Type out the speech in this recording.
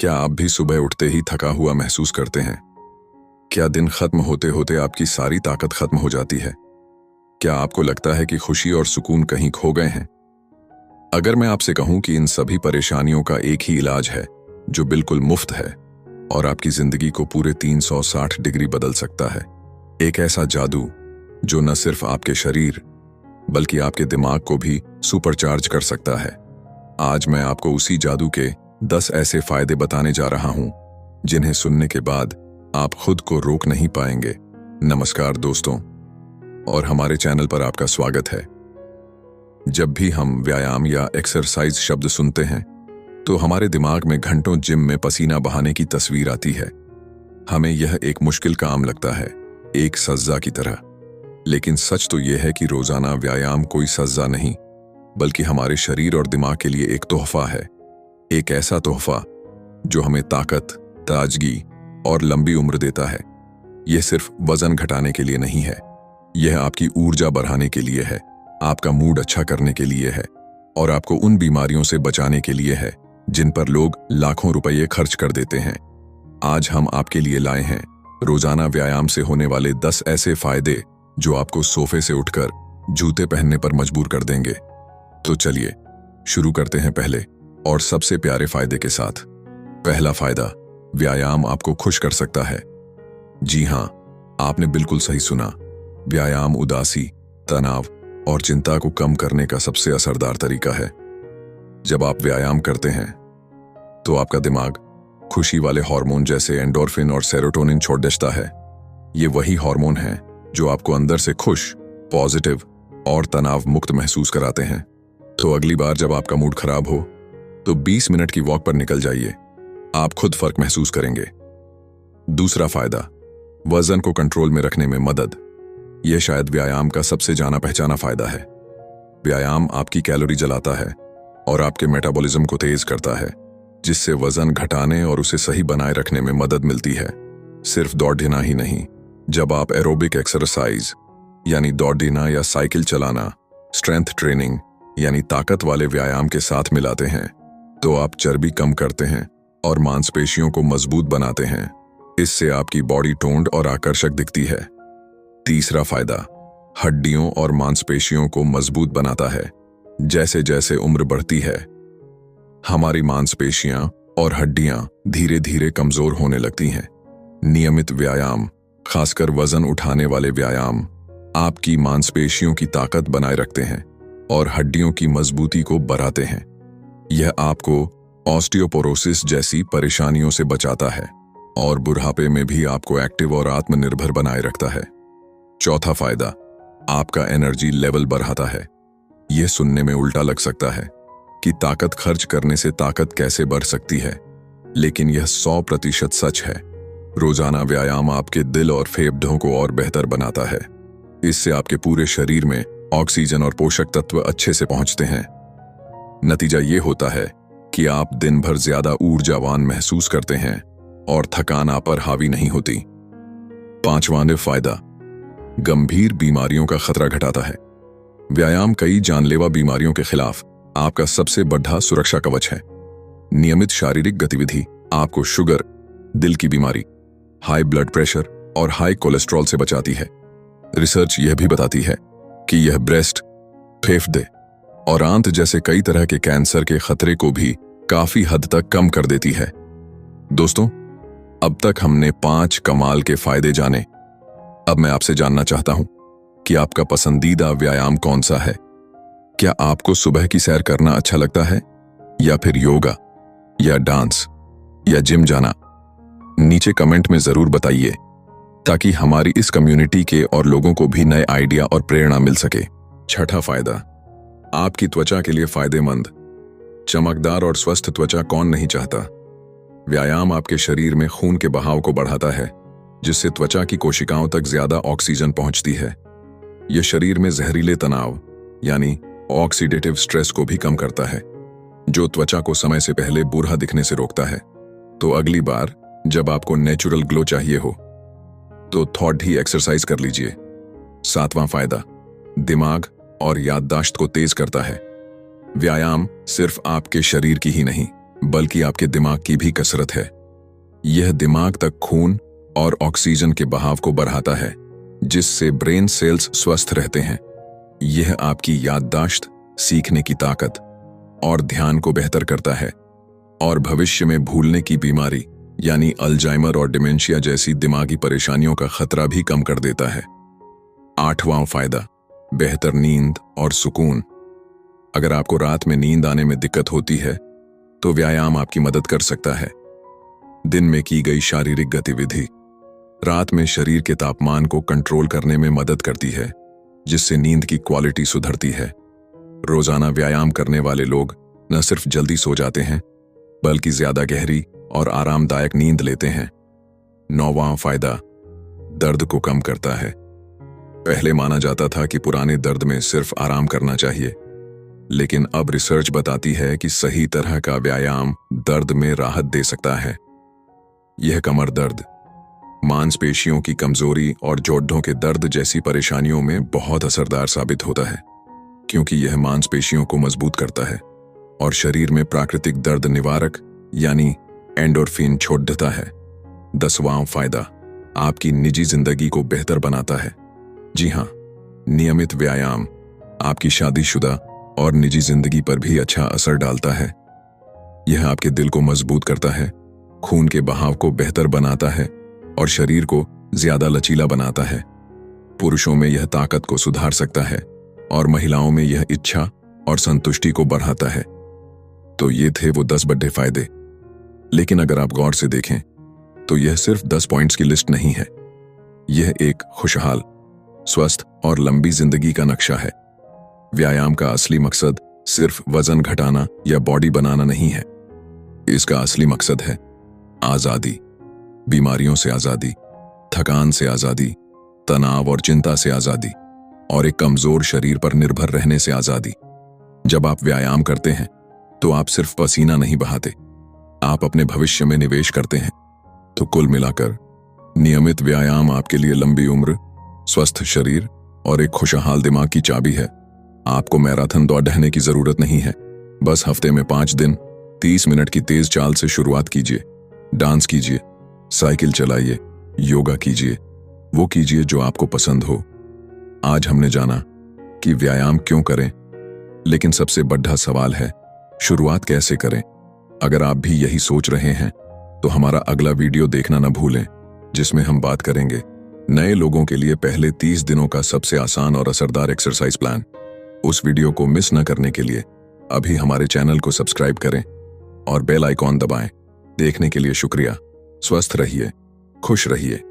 क्या आप भी सुबह उठते ही थका हुआ महसूस करते हैं? क्या दिन खत्म होते होते आपकी सारी ताकत खत्म हो जाती है? क्या आपको लगता है कि खुशी और सुकून कहीं खो गए हैं? अगर मैं आपसे कहूं कि इन सभी परेशानियों का एक ही इलाज है जो बिल्कुल मुफ्त है और आपकी जिंदगी को पूरे 360 डिग्री बदल सकता है, एक ऐसा जादू जो न सिर्फ आपके शरीर बल्कि आपके दिमाग को भी सुपरचार्ज कर सकता है। आज मैं आपको उसी जादू के 10 ऐसे फायदे बताने जा रहा हूं जिन्हें सुनने के बाद आप खुद को रोक नहीं पाएंगे। नमस्कार दोस्तों, और हमारे चैनल पर आपका स्वागत है। जब भी हम व्यायाम या एक्सरसाइज शब्द सुनते हैं तो हमारे दिमाग में घंटों जिम में पसीना बहाने की तस्वीर आती है। हमें यह एक मुश्किल काम लगता है, एक सज्जा की तरह। लेकिन सच तो यह है कि रोजाना व्यायाम कोई सज्जा नहीं बल्कि हमारे शरीर और दिमाग के लिए एक तोहफा है। एक ऐसा तोहफा जो हमें ताकत, ताजगी और लंबी उम्र देता है। यह सिर्फ वजन घटाने के लिए नहीं है, यह आपकी ऊर्जा बढ़ाने के लिए है, आपका मूड अच्छा करने के लिए है और आपको उन बीमारियों से बचाने के लिए है जिन पर लोग लाखों रुपये खर्च कर देते हैं। आज हम आपके लिए लाए हैं रोजाना व्यायाम से होने वाले 10 ऐसे फायदे जो आपको सोफे से उठकर जूते पहनने पर मजबूर कर देंगे। तो चलिए शुरू करते हैं पहले और सबसे प्यारे फायदे के साथ। पहला फायदा, व्यायाम आपको खुश कर सकता है। जी हां, आपने बिल्कुल सही सुना। व्यायाम उदासी, तनाव और चिंता को कम करने का सबसे असरदार तरीका है। जब आप व्यायाम करते हैं तो आपका दिमाग खुशी वाले हार्मोन जैसे एंडोर्फिन और सेरोटोनिन छोड़ देता है। ये वही हार्मोन हैं जो आपको अंदर से खुश, पॉजिटिव और तनाव मुक्त महसूस कराते हैं। तो अगली बार जब आपका मूड खराब हो तो 20 मिनट की वॉक पर निकल जाइए, आप खुद फर्क महसूस करेंगे। दूसरा फायदा, वजन को कंट्रोल में रखने में मदद। यह शायद व्यायाम का सबसे जाना पहचाना फायदा है। व्यायाम आपकी कैलोरी जलाता है और आपके मेटाबॉलिज्म को तेज करता है, जिससे वजन घटाने और उसे सही बनाए रखने में मदद मिलती है। सिर्फ दौड़ना ही नहीं, जब आप एरोबिक एक्सरसाइज यानी दौड़ना या साइकिल चलाना, स्ट्रेंथ ट्रेनिंग यानी ताकत वाले व्यायाम के साथ मिलाते हैं तो आप चर्बी कम करते हैं और मांसपेशियों को मजबूत बनाते हैं। इससे आपकी बॉडी टोन्ड और आकर्षक दिखती है। तीसरा फायदा, हड्डियों और मांसपेशियों को मजबूत बनाता है। जैसे जैसे उम्र बढ़ती है हमारी मांसपेशियां और हड्डियां धीरे धीरे कमजोर होने लगती हैं। नियमित व्यायाम, खासकर वजन उठाने वाले व्यायाम, आपकी मांसपेशियों की ताकत बनाए रखते हैं और हड्डियों की मजबूती को बढ़ाते हैं। यह आपको ऑस्टियोपोरोसिस जैसी परेशानियों से बचाता है और बुढ़ापे में भी आपको एक्टिव और आत्मनिर्भर बनाए रखता है। चौथा फायदा, आपका एनर्जी लेवल बढ़ाता है। यह सुनने में उल्टा लग सकता है कि ताकत खर्च करने से ताकत कैसे बढ़ सकती है, लेकिन यह 100% सच है। रोजाना व्यायाम आपके दिल और फेफड़ों को और बेहतर बनाता है। इससे आपके पूरे शरीर में ऑक्सीजन और पोषक तत्व अच्छे से पहुंचते हैं। नतीजा ये होता है कि आप दिन भर ज्यादा ऊर्जावान महसूस करते हैं और थकान आप पर हावी नहीं होती। पांचवां फायदा, गंभीर बीमारियों का खतरा घटाता है। व्यायाम कई जानलेवा बीमारियों के खिलाफ आपका सबसे बड़ा सुरक्षा कवच है। नियमित शारीरिक गतिविधि आपको शुगर, दिल की बीमारी, हाई ब्लड प्रेशर और हाई कोलेस्ट्रॉल से बचाती है। रिसर्च यह भी बताती है कि यह ब्रेस्ट, फेफड़े और आंत जैसे कई तरह के कैंसर के खतरे को भी काफी हद तक कम कर देती है। दोस्तों, अब तक हमने 5 कमाल के फायदे जाने। अब मैं आपसे जानना चाहता हूं कि आपका पसंदीदा व्यायाम कौन सा है? क्या आपको सुबह की सैर करना अच्छा लगता है, या फिर योगा, या डांस, या जिम जाना? नीचे कमेंट में जरूर बताइए ताकि हमारी इस कम्युनिटी के और लोगों को भी नए आइडिया और प्रेरणा मिल सके। छठा फायदा, आपकी त्वचा के लिए फायदेमंद। चमकदार और स्वस्थ त्वचा कौन नहीं चाहता? व्यायाम आपके शरीर में खून के बहाव को बढ़ाता है, जिससे त्वचा की कोशिकाओं तक ज्यादा ऑक्सीजन पहुंचती है। यह शरीर में जहरीले तनाव यानी ऑक्सीडेटिव स्ट्रेस को भी कम करता है, जो त्वचा को समय से पहले बूढ़ा दिखने से रोकता है। तो अगली बार जब आपको नेचुरल ग्लो चाहिए हो तो थोड़ी ही एक्सरसाइज कर लीजिए। सातवां फायदा, दिमाग और याददाश्त को तेज करता है। व्यायाम सिर्फ आपके शरीर की ही नहीं बल्कि आपके दिमाग की भी कसरत है। यह दिमाग तक खून और ऑक्सीजन के बहाव को बढ़ाता है, जिससे ब्रेन सेल्स स्वस्थ रहते हैं। यह आपकी याददाश्त, सीखने की ताकत और ध्यान को बेहतर करता है और भविष्य में भूलने की बीमारी यानी अल्जाइमर और डिमेंशिया जैसी दिमागी परेशानियों का खतरा भी कम कर देता है। 8वां फायदा, बेहतर नींद और सुकून। अगर आपको रात में नींद आने में दिक्कत होती है तो व्यायाम आपकी मदद कर सकता है। दिन में की गई शारीरिक गतिविधि रात में शरीर के तापमान को कंट्रोल करने में मदद करती है, जिससे नींद की क्वालिटी सुधरती है। रोजाना व्यायाम करने वाले लोग न सिर्फ जल्दी सो जाते हैं, बल्कि ज्यादा गहरी और आरामदायक नींद लेते हैं। 9वां फायदा, दर्द को कम करता है। पहले माना जाता था कि पुराने दर्द में सिर्फ आराम करना चाहिए, लेकिन अब रिसर्च बताती है कि सही तरह का व्यायाम दर्द में राहत दे सकता है। यह कमर दर्द, मांसपेशियों की कमजोरी और जोड़ों के दर्द जैसी परेशानियों में बहुत असरदार साबित होता है, क्योंकि यह मांसपेशियों को मजबूत करता है और शरीर में प्राकृतिक दर्द निवारक यानी एंडोर्फिन छोड़ देता है। 10वां फायदा, आपकी निजी जिंदगी को बेहतर बनाता है। जी हाँ, नियमित व्यायाम आपकी शादीशुदा और निजी जिंदगी पर भी अच्छा असर डालता है। यह आपके दिल को मजबूत करता है, खून के बहाव को बेहतर बनाता है और शरीर को ज्यादा लचीला बनाता है। पुरुषों में यह ताकत को सुधार सकता है और महिलाओं में यह इच्छा और संतुष्टि को बढ़ाता है। तो ये थे वो 10 बड़े फायदे, लेकिन अगर आप गौर से देखें तो यह सिर्फ 10 पॉइंट्स की लिस्ट नहीं है। यह एक खुशहाल, स्वस्थ और लंबी जिंदगी का नक्शा है। व्यायाम का असली मकसद सिर्फ वजन घटाना या बॉडी बनाना नहीं है। इसका असली मकसद है आजादी, बीमारियों से आजादी, थकान से आजादी, तनाव और चिंता से आजादी और एक कमजोर शरीर पर निर्भर रहने से आजादी। जब आप व्यायाम करते हैं तो आप सिर्फ पसीना नहीं बहाते, आप अपने भविष्य में निवेश करते हैं। तो कुल मिलाकर नियमित व्यायाम आपके लिए लंबी उम्र, स्वस्थ शरीर और एक खुशहाल दिमाग की चाबी है। आपको मैराथन दौड़ने की जरूरत नहीं है। बस हफ्ते में 5 दिन 30 मिनट की तेज चाल से शुरुआत कीजिए। डांस कीजिए, साइकिल चलाइए, योगा कीजिए, वो कीजिए जो आपको पसंद हो। आज हमने जाना कि व्यायाम क्यों करें, लेकिन सबसे बड़ा सवाल है शुरुआत कैसे करें। अगर आप भी यही सोच रहे हैं तो हमारा अगला वीडियो देखना न भूलें, जिसमें हम बात करेंगे नए लोगों के लिए पहले 30 दिनों का सबसे आसान और असरदार एक्सरसाइज प्लान। उस वीडियो को मिस न करने के लिए अभी हमारे चैनल को सब्सक्राइब करें और बेल आइकॉन दबाएं। देखने के लिए शुक्रिया। स्वस्थ रहिए, खुश रहिए।